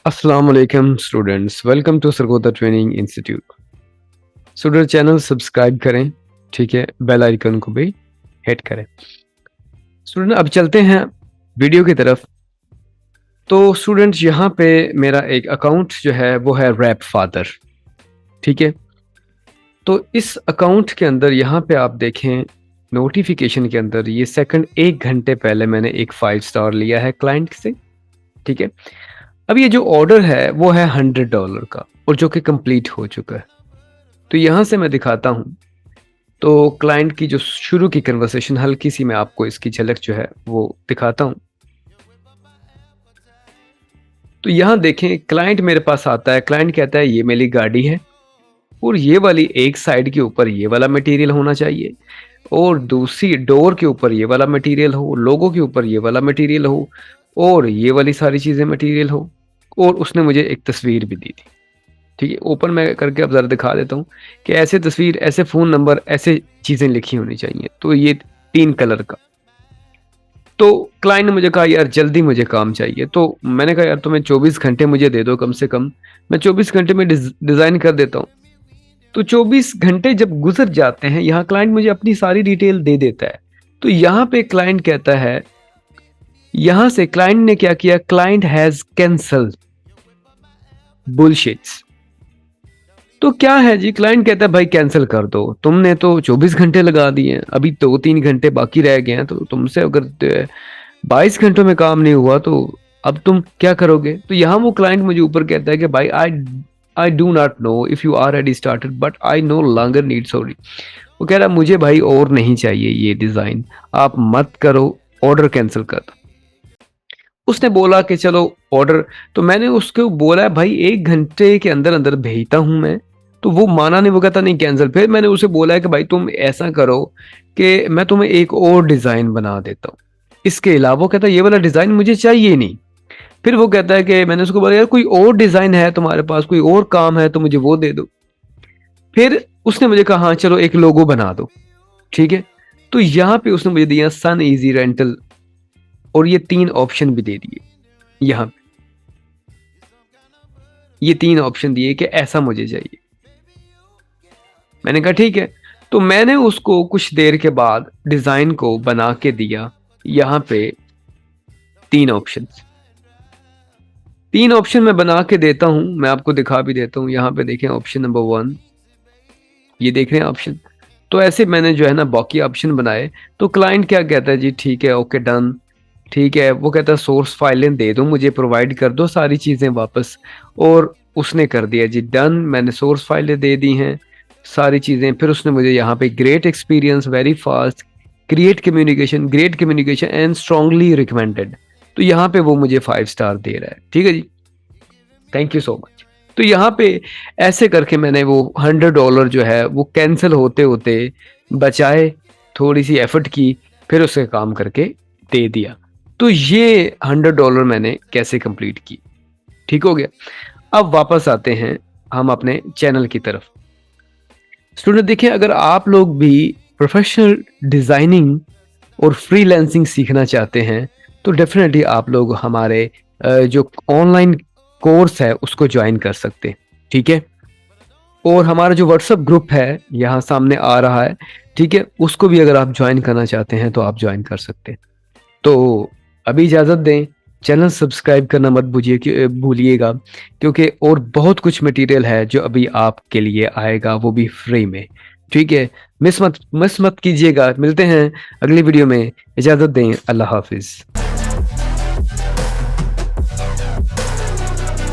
अस्सलाम वालेकुम students, welcome to Sargodha training institute. Student channel subscribe करें, ठीक है, बेल आइकन को भी हिट करें। स्टूडेंट अब चलते हैं वीडियो की तरफ। तो स्टूडेंट्स यहाँ पे मेरा एक अकाउंट जो है वो है रैप फादर, ठीक है। तो इस अकाउंट के अंदर यहाँ पे आप देखें नोटिफिकेशन के अंदर ये सेकंड 1 घंटे पहले मैंने एक 5 स्टार लिया है क्लाइंट से, ठीक है। अब ये जो ऑर्डर है वो है $100 का और जो कि कंप्लीट हो चुका है। तो यहाँ से मैं दिखाता हूँ, तो क्लाइंट की जो शुरू की कन्वर्सेशन हल्की सी मैं आपको इसकी झलक जो है वो दिखाता हूँ। तो यहाँ देखें क्लाइंट मेरे पास आता है, क्लाइंट कहता है ये मेरी गाड़ी है और ये वाली एक साइड के ऊपर ये वाला मटेरियल होना चाहिए और दूसरी डोर के ऊपर ये वाला मटेरियल हो, लोगों के ऊपर ये वाला मटेरियल हो और ये वाली सारी चीज़ें मटेरियल हो। और उसने मुझे एक तस्वीर भी दी थी, ठीक है। ओपन मैं करके अब ज़रा दिखा देता हूँ कि ऐसे तस्वीर, ऐसे फ़ोन नंबर, ऐसे चीज़ें लिखी होनी चाहिए। तो ये 3 कलर का। तो क्लाइंट ने मुझे कहा यार जल्दी मुझे काम चाहिए। तो मैंने कहा यार तुम्हें 24 घंटे मुझे दे दो कम से कम, मैं 24 घंटे में डिज़ाइन कर देता हूँ। तो 24 घंटे जब गुजर जाते हैं, यहाँ क्लाइंट मुझे अपनी सारी डिटेल दे देता है। तो यहाँ पे क्लाइंट कहता है, यहाँ से क्लाइंट ने क्या किया, क्लाइंट हैज़ कैंसल्ड बुलशिट्स। तो क्या है जी, क्लाइंट कहता है भाई कैंसिल कर दो, तुमने तो 24 घंटे लगा दिए हैं, अभी 2-3 घंटे बाकी रह गए हैं, तो तुमसे अगर 22 घंटों में काम नहीं हुआ तो अब तुम क्या करोगे। तो यहाँ वो क्लाइंट मुझे ऊपर कहता है कि भाई I do not know if you are ready started but I no longer need sorry. वो कह रहा मुझे भाई और नहीं चाहिए ये डिज़ाइन, आप मत करो, ऑर्डर कैंसिल कर दो। उसने बोला कि चलो ऑर्डर, तो मैंने उसको बोला भाई 1 घंटे के अंदर अंदर भेजता हूँ मैं। तो वो माना नहीं, वो कहता नहीं कैंसिल। फिर मैंने उसे बोला है कि भाई तुम ऐसा करो कि मैं तुम्हें एक और डिज़ाइन बना देता हूँ, इसके अलावा। वो कहता है ये वाला डिज़ाइन मुझे चाहिए नहीं। फिर वो कहता है कि मैंने उसको बोला यार कोई और डिज़ाइन है तुम्हारे पास, कोई और काम है तो मुझे वो दे दो। फिर उसने मुझे कहा हाँ चलो एक लोगो बना दो, ठीक है। तो यहाँ पे उसने मुझे दिया सन इजी रेंटल और ये 3 ऑप्शन भी दे दिए। यहाँ पे ये 3 ऑप्शन दिए कि ऐसा मुझे चाहिए। मैंने कहा ठीक है। तो मैंने उसको कुछ देर के बाद डिज़ाइन को बना के दिया। यहाँ पे 3 ऑप्शन, 3 ऑप्शन मैं बना के देता हूँ, मैं आपको दिखा भी देता हूँ। यहाँ पे देखें ऑप्शन नंबर 1, ये देख रहे हैं ऑप्शन। तो ऐसे मैंने जो है ना बाकी ऑप्शन बनाए। तो क्लाइंट क्या कहता है जी, ठीक है, ओके डन, ठीक है। वो कहता है सोर्स फाइलें दे दो मुझे, प्रोवाइड कर दो सारी चीज़ें वापस। और उसने कर दिया जी डन, मैंने सोर्स फाइलें दे दी हैं सारी चीज़ें। फिर उसने मुझे यहाँ पे great experience, very fast, great communication and strongly recommended. तो यहाँ पे वो मुझे 5 स्टार दे रहा है, ठीक है जी, थैंक यू सो मच। तो यहाँ पे ऐसे करके मैंने वो $100 जो है वो कैंसिल होते होते बचाए, थोड़ी सी एफर्ट की, फिर उसे काम करके दे दिया। तो ये $100 मैंने कैसे कंप्लीट की, ठीक हो गया। अब वापस आते हैं हम अपने चैनल की तरफ। स्टूडेंट देखिए, अगर आप लोग भी प्रोफेशनल डिज़ाइनिंग और फ्रीलांसिंग सीखना चाहते हैं तो डेफिनेटली आप लोग हमारे जो ऑनलाइन कोर्स है उसको ज्वाइन कर सकते हैं, ठीक है। और हमारा जो व्हाट्सएप ग्रुप है यहाँ सामने आ रहा है, ठीक है, उसको भी अगर आप ज्वाइन करना चाहते हैं तो आप ज्वाइन कर सकते हैं। तो अभी इजाज़त दें, चैनल सब्सक्राइब करना मत भूलिएगा, क्योंकि और बहुत कुछ मटेरियल है जो अभी आपके लिए आएगा, वो भी फ्री में, ठीक है। मिस मत कीजिएगा। मिलते हैं अगली वीडियो में, इजाज़त दें, अल्लाह हाफिज़।